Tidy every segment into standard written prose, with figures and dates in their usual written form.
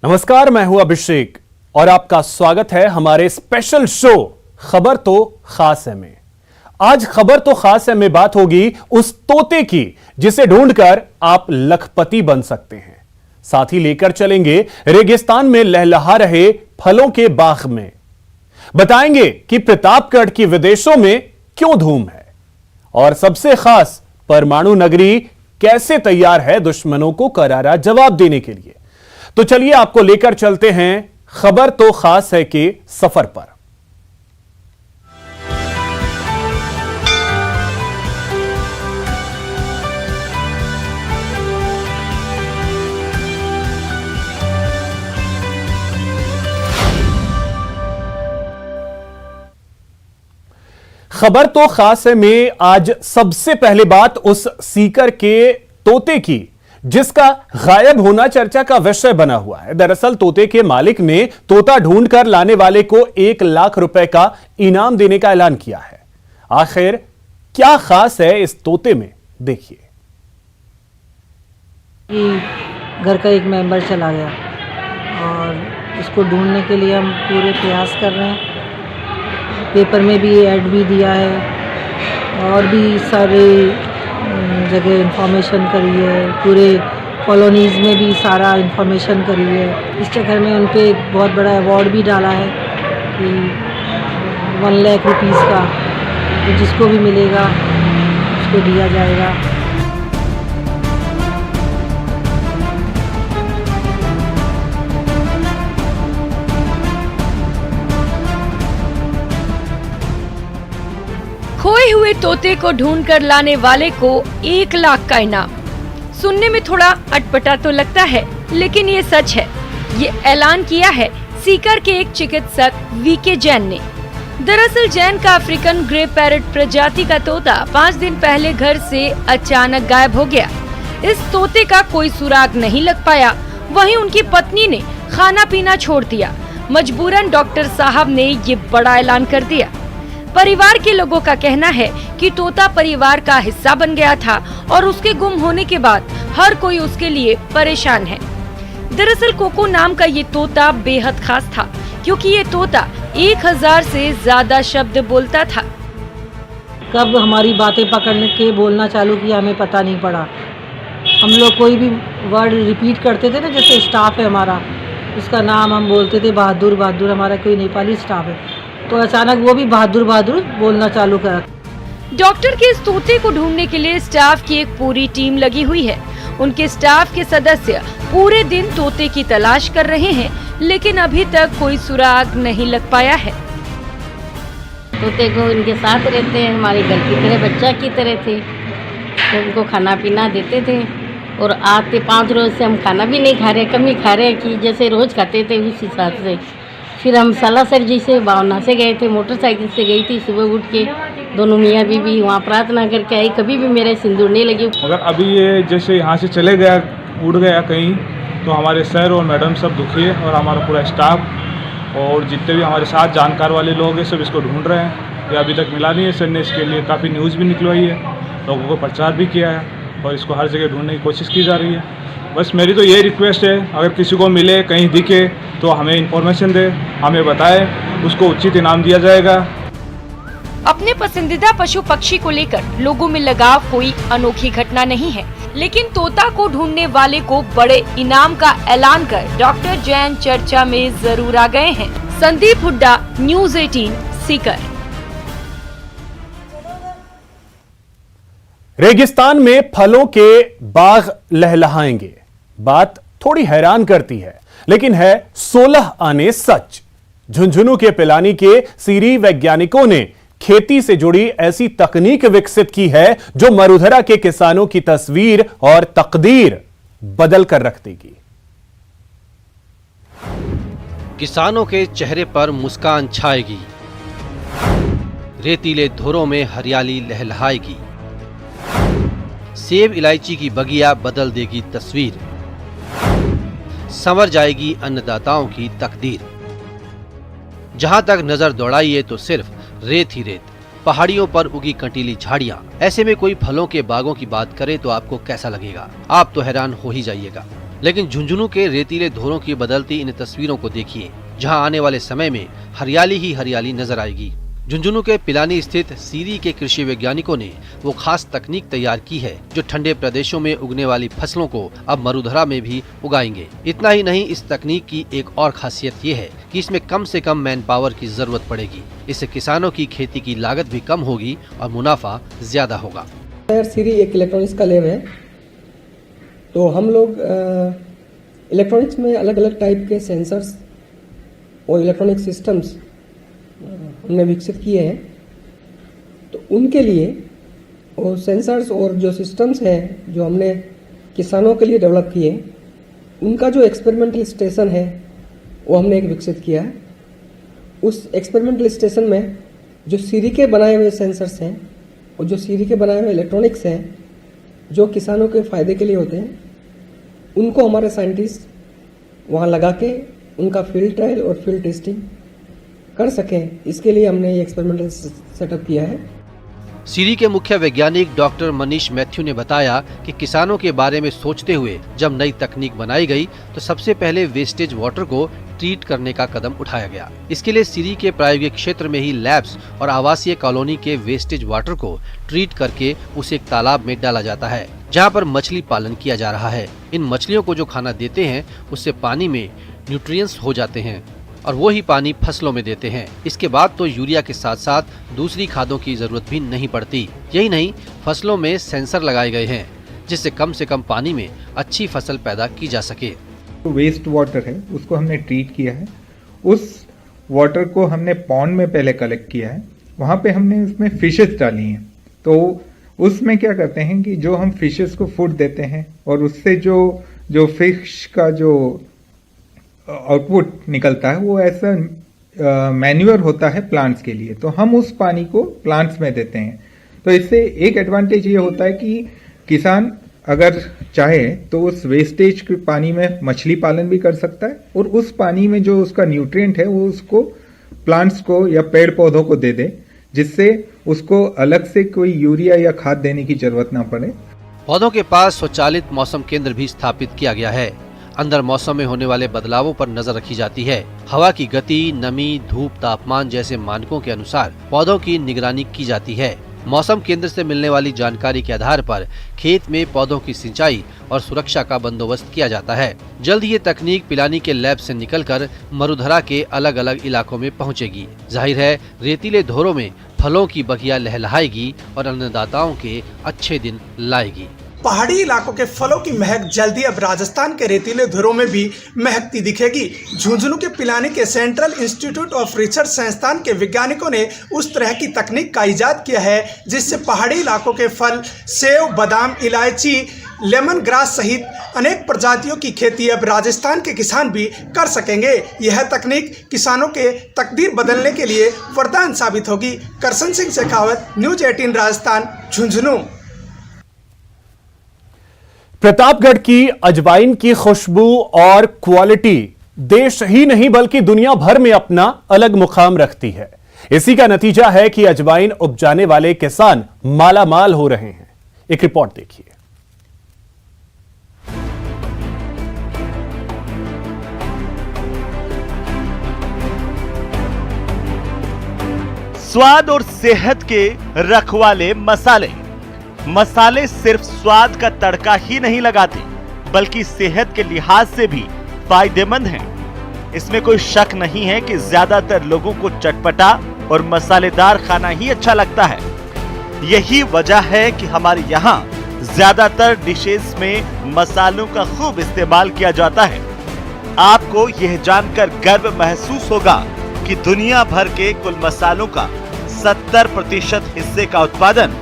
नमस्कार, मैं हूं अभिषेक और आपका स्वागत है हमारे स्पेशल शो खबर तो खास है में। आज खबर तो खास है में बात होगी उस तोते की जिसे ढूंढकर आप लखपति बन सकते हैं। साथ ही लेकर चलेंगे रेगिस्तान में लहलहा रहे फलों के बाग में। बताएंगे कि प्रतापगढ़ की विदेशों में क्यों धूम है और सबसे खास परमाणु नगरी कैसे तैयार है दुश्मनों को करारा जवाब देने के लिए। तो चलिए आपको लेकर चलते हैं खबर तो खास है के सफर पर। खबर तो खास है में आज सबसे पहले बात उस सीकर के तोते की जिसका गायब होना चर्चा का विषय बना हुआ है। दरअसल तोते के मालिक ने तोता ढूंढकर लाने वाले को 1 लाख रुपए का इनाम देने का ऐलान किया है। आखिर क्या खास है इस तोते में, देखिए। घर का एक मेंबर चला गया और इसको ढूंढने के लिए हम पूरे प्रयास कर रहे हैं। पेपर में भी ऐड भी दिया है और भी सारे जगह इंफॉर्मेशन करी है, पूरे कॉलोनीज़ में भी सारा इंफॉर्मेशन करी है। इस चक्कर में उन पे एक बहुत बड़ा अवार्ड भी डाला है कि 1 लाख रुपीज़ का, तो जिसको भी मिलेगा उसको दिया जाएगा। खोए हुए तोते को ढूंढकर लाने वाले को 1 लाख का इनाम। सुनने में थोड़ा अटपटा तो लगता है, लेकिन ये सच है। ये ऐलान किया है सीकर के एक चिकित्सक वीके जैन ने। दरअसल जैन का अफ्रीकन ग्रे पैरट प्रजाति का तोता 5 दिन पहले घर से अचानक गायब हो गया। इस तोते का कोई सुराग नहीं लग पाया। वहीं उनकी पत्नी ने खाना पीना छोड़ दिया। मजबूरन डॉक्टर साहब ने ये बड़ा ऐलान कर दिया। परिवार के लोगों का कहना है कि तोता परिवार का हिस्सा बन गया था और उसके गुम होने के बाद हर कोई उसके लिए परेशान है। दरअसल कोको नाम का ये तोता बेहद खास था, क्योंकि ये तोता 1000 से ज्यादा शब्द बोलता था। कब हमारी बातें पकड़ने के बोलना चालू किया हमें पता नहीं पड़ा। हम लोग कोई भी वर्ड रिपीट करते थे ना, जैसे स्टाफ है हमारा, उसका नाम हम बोलते थे बहादुर बहादुर, हमारा कोई नेपाली स्टाफ है, तो अचानक वो भी बहादुर बहादुर बोलना चालू करा। डॉक्टर के इस तोते को ढूंढने के लिए स्टाफ की एक पूरी टीम लगी हुई है। उनके स्टाफ के सदस्य पूरे दिन तोते की तलाश कर रहे हैं, लेकिन अभी तक कोई सुराग नहीं लग पाया है। तोते को इनके साथ रहते हैं, हमारे घर की तरह, बच्चा की तरह थे, तो उनको खाना पीना देते थे। और आज 5 रोज से हम खाना भी नहीं खा रहे, कम ही खा रहे कि जैसे रोज खाते थे उस हिसाब से। फिर हम सालासर जी से भावना से गए थे, मोटरसाइकिल से गई थी सुबह उठ के। दोनों मियाँ बीवी वहाँ प्रार्थना करके आई, कभी भी मेरे सिंदूर नहीं लगी। मगर अभी ये जैसे यहाँ से चले गया, उड़ गया कहीं, तो हमारे सर और मैडम सब दुखी है और हमारा पूरा स्टाफ और जितने भी हमारे साथ जानकार वाले लोग हैं सब इसको ढूंढ रहे हैं। ये अभी तक मिला नहीं है। सर ने इसके लिए काफ़ी न्यूज़ भी निकलवाई है, लोगों को प्रचार भी किया है और इसको हर जगह ढूंढने की कोशिश की जा रही है। बस मेरी तो यही रिक्वेस्ट है, अगर किसी को मिले, कहीं दिखे तो हमें इन्फॉर्मेशन दे, हमें बताए, उसको उचित इनाम दिया जाएगा। अपने पसंदीदा पशु पक्षी को लेकर लोगों में लगाव कोई अनोखी घटना नहीं है, लेकिन तोता को ढूंढने वाले को बड़े इनाम का ऐलान कर डॉक्टर जैन चर्चा में जरूर आ गए हैं। संदीप हुड्डा, न्यूज़ 18, सीकर। रेगिस्तान में फलों के बाग लहलहाएंगे। बात थोड़ी हैरान करती है, लेकिन है 16 आने सच। झुंझुनू के पिलानी के सीरी वैज्ञानिकों ने खेती से जुड़ी ऐसी तकनीक विकसित की है जो मरुधरा के किसानों की तस्वीर और तकदीर बदल कर रख देगी। किसानों के चेहरे पर मुस्कान छाएगी, रेतीले धोरों में हरियाली लहलहाएगी, सेब इलायची की बगिया बदल देगी तस्वीर, संवर जाएगी अन्नदाताओं की तकदीर। जहां तक नजर दौड़ाइए तो सिर्फ रेत ही रेत, पहाड़ियों पर उगी कंटीली झाड़ियां। ऐसे में कोई फलों के बागों की बात करे तो आपको कैसा लगेगा? आप तो हैरान हो ही जाइएगा। लेकिन झुंझुनू के रेतीले धोरों की बदलती इन तस्वीरों को देखिए, जहां आने वाले समय में हरियाली ही हरियाली नजर आएगी। झुंझुनू के पिलानी स्थित सीरी के कृषि वैज्ञानिकों ने वो खास तकनीक तैयार की है जो ठंडे प्रदेशों में उगने वाली फसलों को अब मरुधरा में भी उगाएंगे। इतना ही नहीं, इस तकनीक की एक और खासियत ये है कि इसमें कम से कम मैन पावर की जरूरत पड़ेगी। इससे किसानों की खेती की लागत भी कम होगी और मुनाफा ज्यादा होगा। सीरी एक इलेक्ट्रॉनिक्स का लैब है, तो हम लोग इलेक्ट्रॉनिक्स में अलग अलग टाइप के सेंसर्स और इलेक्ट्रॉनिक सिस्टम्स हमने विकसित किए हैं। तो उनके लिए वो सेंसर्स और जो सिस्टम्स हैं जो हमने किसानों के लिए डेवलप किए, उनका जो एक्सपेरिमेंटल स्टेशन है वो हमने एक विकसित किया है। उस एक्सपेरिमेंटल स्टेशन में जो सीरी के बनाए हुए सेंसर्स हैं और जो सीरी के बनाए हुए इलेक्ट्रॉनिक्स हैं जो किसानों के फ़ायदे के लिए होते हैं, उनको हमारे साइंटिस्ट वहाँ लगा के उनका फील्ड ट्रायल और फील्ड टेस्टिंग कर सकें, इसके लिए हमने ये एक्सपेरिमेंटल सेटअप किया है। सीरी के मुख्य वैज्ञानिक डॉक्टर मनीष मैथ्यू ने बताया कि किसानों के बारे में सोचते हुए जब नई तकनीक बनाई गई तो सबसे पहले वेस्टेज वाटर को ट्रीट करने का कदम उठाया गया। इसके लिए सीरी के प्रायोगिक क्षेत्र में ही लैब्स और आवासीय कॉलोनी के वेस्टेज वाटर को ट्रीट करके उसे एक तालाब में डाला जाता है, जहां पर मछली पालन किया जा रहा है। इन मछलियों को जो खाना देते हैं उससे पानी में न्यूट्रिएंट्स हो जाते हैं और वो ही पानी फसलों में देते हैं। इसके बाद तो यूरिया के साथ साथ दूसरी खादों की जरूरत भी नहीं पड़ती। यही नहीं, फसलों में सेंसर लगाए गए हैं जिससे कम से कम पानी में अच्छी फसल पैदा की जा सके। वेस्ट वाटर है उसको हमने ट्रीट किया है। उस वाटर को हमने पॉन्ड में पहले कलेक्ट किया है, वहाँ पे हमने उसमें फिशेस डाली हैं। तो उसमें क्या करते हैं कि जो हम फिशेस को फूड देते हैं और उससे जो फिश का जो आउटपुट निकलता है वो ऐसा मैन्यूअर होता है प्लांट्स के लिए, तो हम उस पानी को प्लांट्स में देते हैं। तो इससे एक एडवांटेज ये होता है कि किसान अगर चाहे तो उस वेस्टेज के पानी में मछली पालन भी कर सकता है और उस पानी में जो उसका न्यूट्रिएंट है वो उसको प्लांट्स को या पेड़ पौधों को दे दे, जिससे उसको अलग से कोई यूरिया या खाद देने की जरूरत ना पड़े। पौधों के पास स्वचालित मौसम केंद्र भी स्थापित किया गया है। अंदर मौसम में होने वाले बदलावों पर नजर रखी जाती है। हवा की गति, नमी, धूप, तापमान जैसे मानकों के अनुसार पौधों की निगरानी की जाती है। मौसम केंद्र से मिलने वाली जानकारी के आधार पर खेत में पौधों की सिंचाई और सुरक्षा का बंदोबस्त किया जाता है। जल्द ये तकनीक पिलानी के लैब से निकलकर मरुधरा के अलग अलग इलाकों में पहुंचेगी। जाहिर है, रेतीले धोरों में फलों की बगिया लहलहाएगी और अन्नदाताओं के अच्छे दिन लाएगी। पहाड़ी इलाकों के फलों की महक जल्दी अब राजस्थान के रेतीले धुरों में भी महकती दिखेगी। झुंझुनू के पिलानी के सेंट्रल इंस्टीट्यूट ऑफ रिसर्च संस्थान के वैज्ञानिकों ने उस तरह की तकनीक का इजाद किया है जिससे पहाड़ी इलाकों के फल, सेव, बादाम, इलायची, लेमन ग्रास सहित अनेक प्रजातियों की खेती अब राजस्थान के किसान भी कर सकेंगे। यह तकनीक किसानों के तकदीर बदलने के लिए वरदान साबित होगी। करसन सिंह शेखावत, न्यूज 18 राजस्थान, झुंझुनू। प्रतापगढ़ की अजवाइन की खुशबू और क्वालिटी देश ही नहीं बल्कि दुनिया भर में अपना अलग मुकाम रखती है। इसी का नतीजा है कि अजवाइन उपजाने वाले किसान मालामाल हो रहे हैं। एक रिपोर्ट देखिए। स्वाद और सेहत के रखवाले मसाले सिर्फ स्वाद का तड़का ही नहीं लगाते बल्कि सेहत के लिहाज से भी फायदेमंद हैं। इसमें कोई शक नहीं है कि ज्यादातर लोगों को चटपटा और मसालेदार खाना ही अच्छा लगता है। यही वजह है कि हमारे यहाँ ज्यादातर डिशेस में मसालों का खूब इस्तेमाल किया जाता है। आपको यह जानकर गर्व महसूस होगा कि दुनिया भर के कुल मसालों का 70% हिस्से का उत्पादन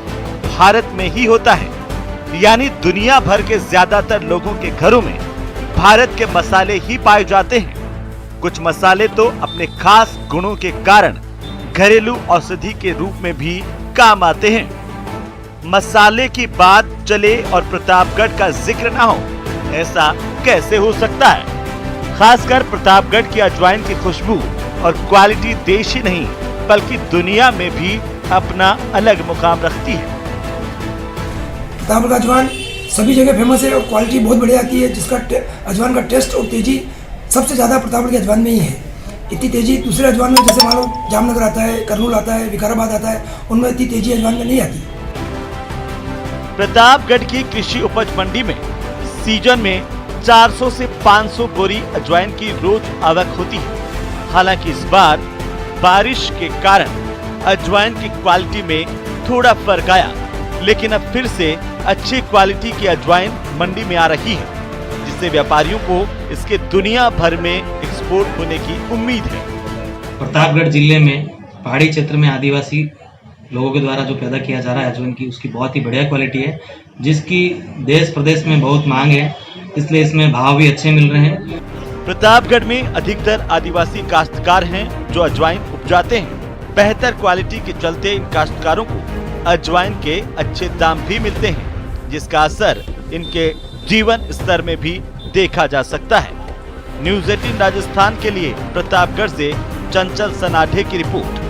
भारत में ही होता है। यानी दुनिया भर के ज्यादातर लोगों के घरों में भारत के मसाले ही पाए जाते हैं। कुछ मसाले तो अपने खास गुणों के कारण घरेलू औषधि के रूप में भी काम आते हैं। मसाले की बात चले और प्रतापगढ़ का जिक्र ना हो, ऐसा कैसे हो सकता है? खासकर प्रतापगढ़ की अजवाइन की खुशबू और क्वालिटी देश ही नहीं बल्कि दुनिया में भी अपना अलग मुकाम रखती है। प्रतापगढ़ अजवाइन सभी जगह फेमस है और क्वालिटी बहुत बढ़िया आती है, जिसका अजवाइन का टेस्ट और तेज़ी सबसे ज़्यादा प्रतापगढ़ के अजवाइन में ही है। इतनी तेज़ी दूसरे अजवाइन में, जैसे मान लो जामनगर आता है, करनूल आता है, विकाराबाद आता है, उनमें इतनी तेज़ी अजवाइन में नहीं आती। प्रतापगढ़ की कृषि उपज मंडी में सीजन में 400 से 500 बोरी अजवाइन की रोज आवक होती है। हालांकि इस बार बारिश के कारण अजवाइन की क्वालिटी में थोड़ा फर्क आया, लेकिन अब फिर से अच्छी क्वालिटी की अजवाइन मंडी में आ रही है, जिससे व्यापारियों को इसके दुनिया भर में एक्सपोर्ट होने की उम्मीद है। प्रतापगढ़ जिले में पहाड़ी क्षेत्र में आदिवासी लोगों के द्वारा जो पैदा किया जा रहा है अजवाइन की, उसकी बहुत ही बढ़िया क्वालिटी है, जिसकी देश प्रदेश में बहुत मांग है, इसलिए इसमें भाव भी अच्छे मिल रहे हैं। प्रतापगढ़ में अधिकतर आदिवासी काश्तकार हैं जो अजवाइन उपजाते हैं। बेहतर क्वालिटी के चलते इन काश्तकारों को अजवाइन के अच्छे दाम भी मिलते हैं, जिसका असर इनके जीवन स्तर में भी देखा जा सकता है। न्यूज़ 18 राजस्थान के लिए प्रतापगढ़ से चंचल सनाढे की रिपोर्ट।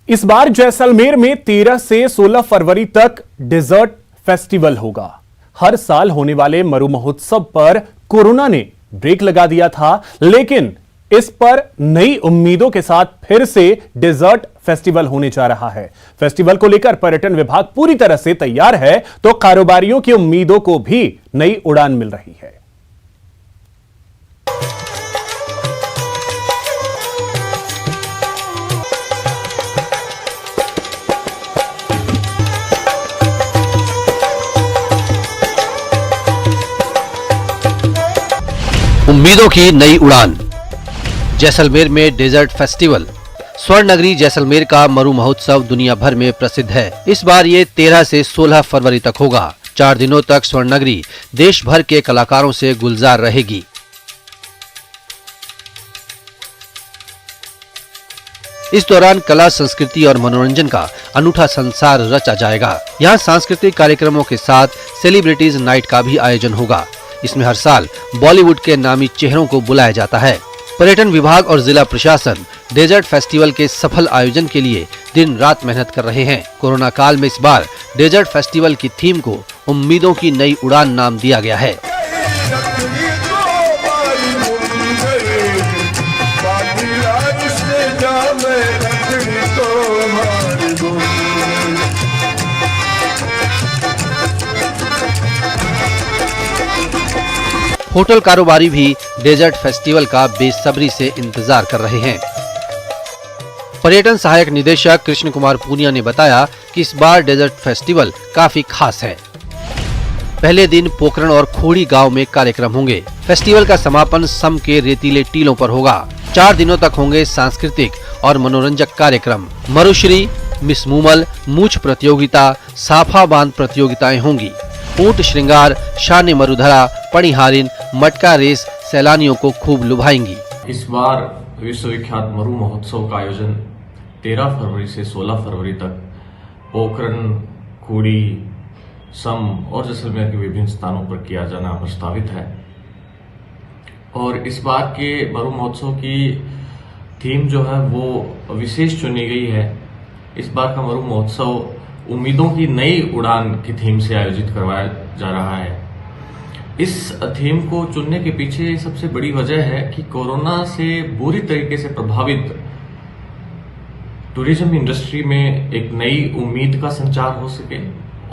इस बार जैसलमेर में 13 से 16 फरवरी तक डेजर्ट फेस्टिवल होगा। हर साल होने वाले मरु महोत्सव पर कोरोना ने ब्रेक लगा दिया था, लेकिन इस पर नई उम्मीदों के साथ फिर से डेजर्ट फेस्टिवल होने जा रहा है। फेस्टिवल को लेकर पर्यटन विभाग पूरी तरह से तैयार है, तो कारोबारियों की उम्मीदों को भी नई उड़ान मिल रही है। उम्मीदों की नई उड़ान। जैसलमेर में डेजर्ट फेस्टिवल। स्वर्ण नगरी जैसलमेर का मरु महोत्सव दुनिया भर में प्रसिद्ध है। इस बार ये 13 से 16 फरवरी तक होगा। 4 दिनों तक स्वर्ण नगरी देश भर के कलाकारों से गुलजार रहेगी। इस दौरान कला, संस्कृति और मनोरंजन का अनूठा संसार रचा जाएगा। यहाँ सांस्कृतिक कार्यक्रमों के साथ सेलिब्रिटीज नाइट का भी आयोजन होगा। इसमें हर साल बॉलीवुड के नामी चेहरों को बुलाया जाता है। पर्यटन विभाग और जिला प्रशासन डेजर्ट फेस्टिवल के सफल आयोजन के लिए दिन रात मेहनत कर रहे हैं। कोरोना काल में इस बार डेजर्ट फेस्टिवल की थीम को उम्मीदों की नई उड़ान नाम दिया गया है। होटल कारोबारी भी डेजर्ट फेस्टिवल का बेसब्री से इंतजार कर रहे हैं। पर्यटन सहायक निदेशक कृष्ण कुमार पूनिया ने बताया कि इस बार डेजर्ट फेस्टिवल काफी खास है। पहले दिन पोखरण और खोड़ी गांव में कार्यक्रम होंगे। फेस्टिवल का समापन सम के रेतीले टीलों पर होगा। 4 दिनों तक होंगे सांस्कृतिक और मनोरंजक कार्यक्रम। मरुश्री, मिस मूमल, मूछ प्रतियोगिता, साफा बांध प्रतियोगिताएं होंगी। ऊंट श्रृंगार, शान मरुधरा, पणिहारिन, मटका रेस सैलानियों को खूब लुभाएंगी। इस बार विश्वविख्यात मरु महोत्सव का आयोजन 13 फरवरी से 16 फरवरी तक पोखरण, खूड़ी, सम और जैसलमेर के विभिन्न स्थानों पर किया जाना प्रस्तावित है। और इस बार के मरु महोत्सव की थीम जो है वो विशेष चुनी गई है। इस बार का मरु महोत्सव उम्मीदों की नई उड़ान की थीम से आयोजित करवाया जा रहा है। इस थीम को चुनने के पीछे सबसे बड़ी वजह है कि कोरोना से बुरी तरीके से प्रभावित टूरिज्म इंडस्ट्री में एक नई उम्मीद का संचार हो सके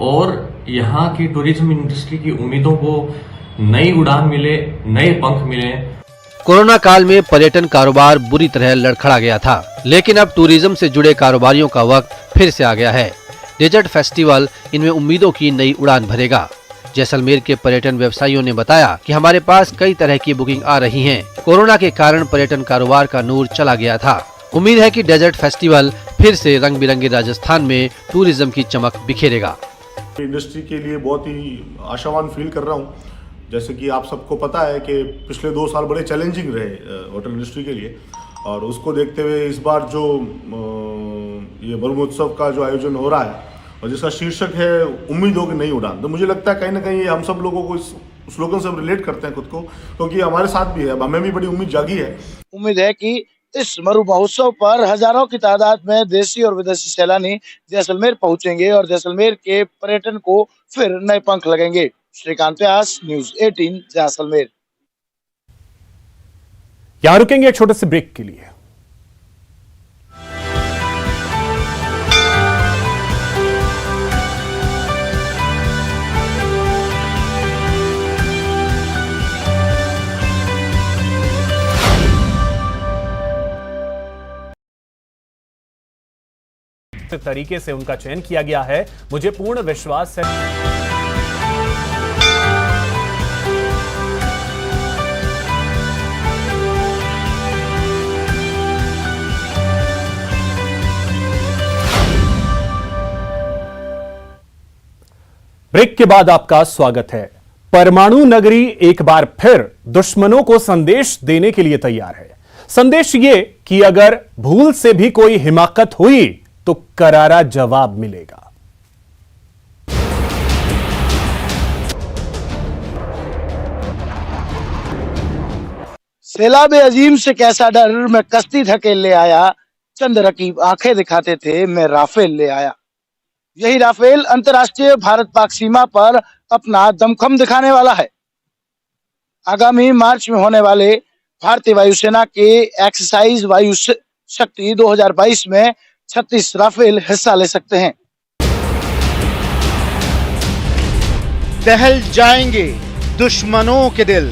और यहाँ की टूरिज्म इंडस्ट्री की उम्मीदों को नई उड़ान मिले, नए पंख मिले। कोरोना काल में पर्यटन कारोबार बुरी तरह लड़खड़ा गया था, लेकिन अब टूरिज्म से जुड़े कारोबारियों का वक्त फिर से आ गया है। डेजर्ट फेस्टिवल इनमें उम्मीदों की नई उड़ान भरेगा। जैसलमेर के पर्यटन व्यवसायियों ने बताया कि हमारे पास कई तरह की बुकिंग आ रही हैं। कोरोना के कारण पर्यटन कारोबार का नूर चला गया था। उम्मीद है कि डेजर्ट फेस्टिवल फिर से रंग बिरंगे राजस्थान में टूरिज्म की चमक बिखेरेगा। इंडस्ट्री के लिए बहुत ही आशावान फील कर रहा हूँ। जैसे कि आप सबको पता है कि पिछले 2 साल बड़े चैलेंजिंग रहे होटल इंडस्ट्री के लिए, और उसको देखते हुए इस बार जो ये मरु महोत्सव का जो आयोजन हो रहा है और जिसका शीर्षक है उम्मीदों की नई उड़ान, तो मुझे लगता है कहीं ना कहीं हम सब लोगों को इस स्लोगन से रिलेट करते हैं खुद को, क्योंकि हमारे साथ भी है। अब हमें भी बड़ी उम्मीद जागी है। उम्मीद है कि इस मरु महोत्सव पर हजारों की तादाद में देशी और विदेशी सैलानी जैसलमेर पहुंचेंगे और जैसलमेर के पर्यटन को फिर नए पंख लगेंगे। श्रीकांत व्यास, न्यूज 18, जैसलमेर। यहां रुकेंगे एक छोटे से ब्रेक के लिए। तरीके से उनका चयन किया गया है, मुझे पूर्ण विश्वास है। ब्रेक के बाद आपका स्वागत है। परमाणु नगरी एक बार फिर दुश्मनों को संदेश देने के लिए तैयार है। संदेश ये कि अगर भूल से भी कोई हिमाकत हुई तो करारा जवाब मिलेगा। सैलाब अजीम से कैसा डर, मैं कश्ती धकेल ले आया, चंद रकीब आंखें दिखाते थे, मैं राफेल ले आया। यही राफेल अंतर्राष्ट्रीय भारत पाक सीमा पर अपना दमखम दिखाने वाला है। आगामी मार्च में होने वाले भारतीय वायुसेना के एक्सरसाइज वायु शक्ति 2022 में 36 राफेल हिस्सा ले सकते हैं। दहल जाएंगे दुश्मनों के दिल,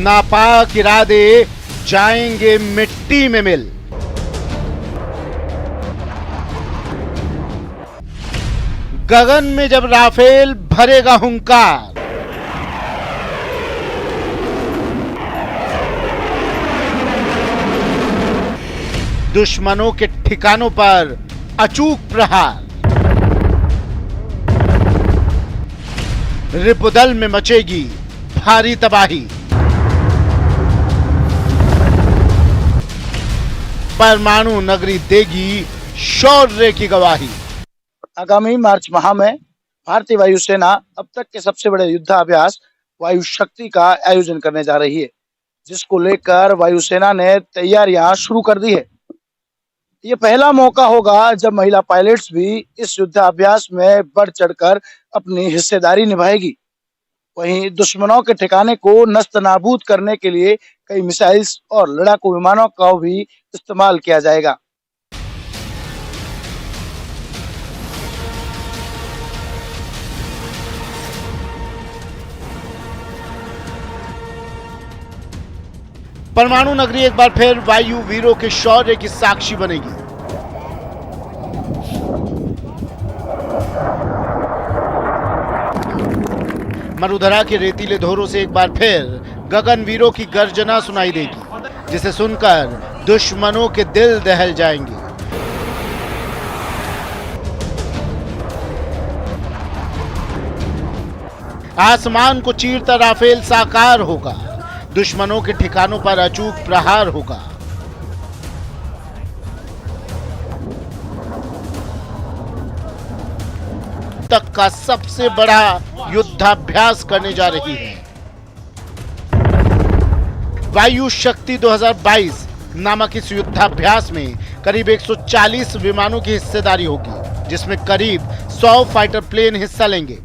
नापाक इरादे जाएंगे मिट्टी में मिल। गगन में जब राफेल भरेगा हुंकार, दुश्मनों के ठिकानों पर अचूक प्रहार, रिपुदल में मचेगी भारी तबाही। परमाणु नगरी देगी शौर्य की गवाही। आगामी मार्च माह में भारतीय वायुसेना अब तक के सबसे बड़े युद्धाभ्यास वायु शक्ति का आयोजन करने जा रही है, जिसको लेकर वायुसेना ने तैयारियां शुरू कर दी है। ये पहला मौका होगा जब महिला पायलट्स भी इस युद्धाभ्यास में बढ़ चढ़कर अपनी हिस्सेदारी निभाएगी। वहीं दुश्मनों के ठिकाने को नस्तनाबूद करने के लिए कई मिसाइल्स और लड़ाकू विमानों का भी इस्तेमाल किया जाएगा। परमाणु नगरी एक बार फिर वायु वीरों के शौर्य की साक्षी बनेगी। मरुधरा के रेतीले धोरों से एक बार फिर गगन वीरों की गर्जना सुनाई देगी, जिसे सुनकर दुश्मनों के दिल दहल जाएंगे। आसमान को चीरता राफेल साकार होगा, दुश्मनों के ठिकानों पर अचूक प्रहार होगा। तक का सबसे बड़ा युद्धाभ्यास करने जा रही है। वायु शक्ति 2022 नामक इस युद्धाभ्यास में करीब 140 विमानों की हिस्सेदारी होगी, जिसमें करीब 100 फाइटर प्लेन हिस्सा लेंगे।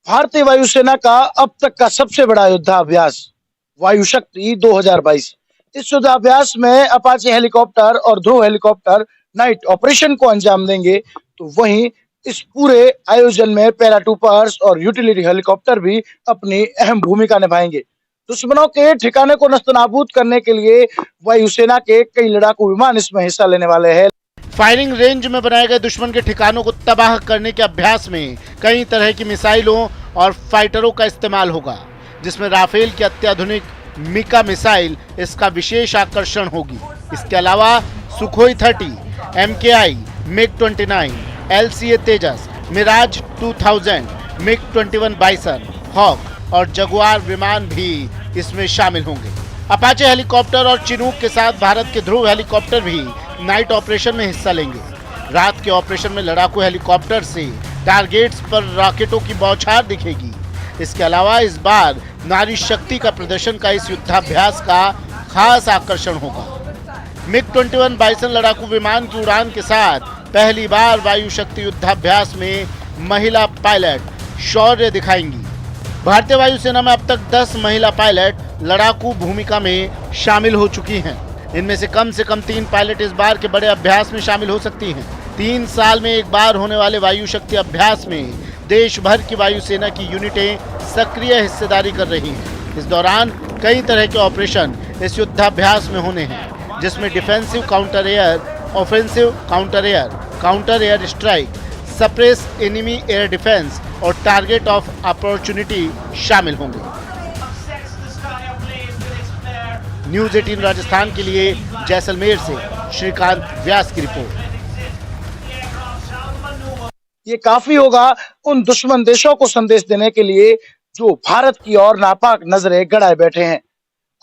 भारतीय वायुसेना का अब तक का सबसे बड़ा युद्धाभ्यास वायु शक्ति 2022। इस युद्धाभ्यास में अपाचे हेलीकॉप्टर और ध्रुव हेलीकॉप्टर नाइट ऑपरेशन को अंजाम देंगे, तो वहीं इस पूरे आयोजन में पैराट्रूपर्स और यूटिलिटी हेलीकॉप्टर भी अपनी अहम भूमिका निभाएंगे। दुश्मनों के ठिकाने को नस्तनाबूद करने के लिए वायुसेना के कई लड़ाकू विमान इसमें हिस्सा लेने वाले हैं। फायरिंग रेंज में बनाए गए दुश्मन के ठिकानों को तबाह करने के अभ्यास में कई तरह की मिसाइलों और फाइटरों का इस्तेमाल होगा, जिसमें राफेल की अत्याधुनिक मिका मिसाइल इसका विशेष आकर्षण होगी। इसके अलावा सुखोई 30, MKI, MiG-29, LCA तेजस, मिराज 2000, MiG-21 बाइसन, हॉक और जगुआर विमान भी इसमें शामिल होंगे। अपाचे हेलीकॉप्टर और चिनूक के साथ भारत के ध्रुव हेलीकॉप्टर भी नाइट ऑपरेशन में हिस्सा लेंगे। रात के ऑपरेशन में लड़ाकू हेलीकॉप्टर से टारगेट्स पर रॉकेटों की बौछार दिखेगी। इसके अलावा इस बार नारी शक्ति का प्रदर्शन का इस युद्धाभ्यास का खास आकर्षण होगा। MiG-21 बाइसन लड़ाकू विमान की उड़ान के साथ पहली बार वायु शक्ति युद्धाभ्यास में महिला पायलट शौर्य दिखाएंगी। भारतीय वायुसेना में अब तक 10 महिला पायलट लड़ाकू भूमिका में शामिल हो चुकी हैं। इनमें से कम 3 पायलट इस बार के बड़े अभ्यास में शामिल हो सकती हैं। 3 साल में एक बार होने वाले वायु शक्ति अभ्यास में देश भर की वायुसेना की यूनिटें सक्रिय हिस्सेदारी कर रही हैं। इस दौरान कई तरह के ऑपरेशन इस युद्धाभ्यास में होने हैं, जिसमें defensive counter air, offensive counter air strike, suppress enemy air defence और टारगेट ऑफ अपॉर्चुनिटी शामिल होंगे। न्यूज़ 18 राजस्थान के लिए जैसलमेर से श्रीकांत व्यास की रिपोर्ट। ये काफी होगा उन दुश्मन देशों को संदेश देने के लिए जो भारत की ओर नापाक नजरें गड़ाए बैठे हैं।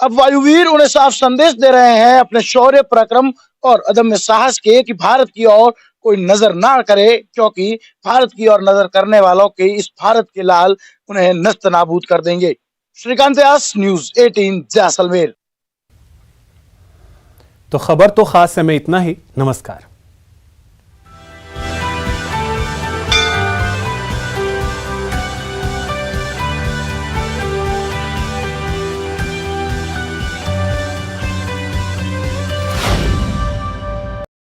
अब वायुवीर उन्हें साफ संदेश दे रहे हैं अपने शौर्य, पराक्रम और अदम्य साहस के कि भारत की ओर कोई नजर ना करे, क्योंकि भारत की ओर नजर करने वालों के इस भारत के लाल उन्हें नस्त नाबूद कर देंगे। श्रीकांत व्यास, न्यूज़ 18 जैसलमेर। तो खबर तो खास है में इतना ही। नमस्कार।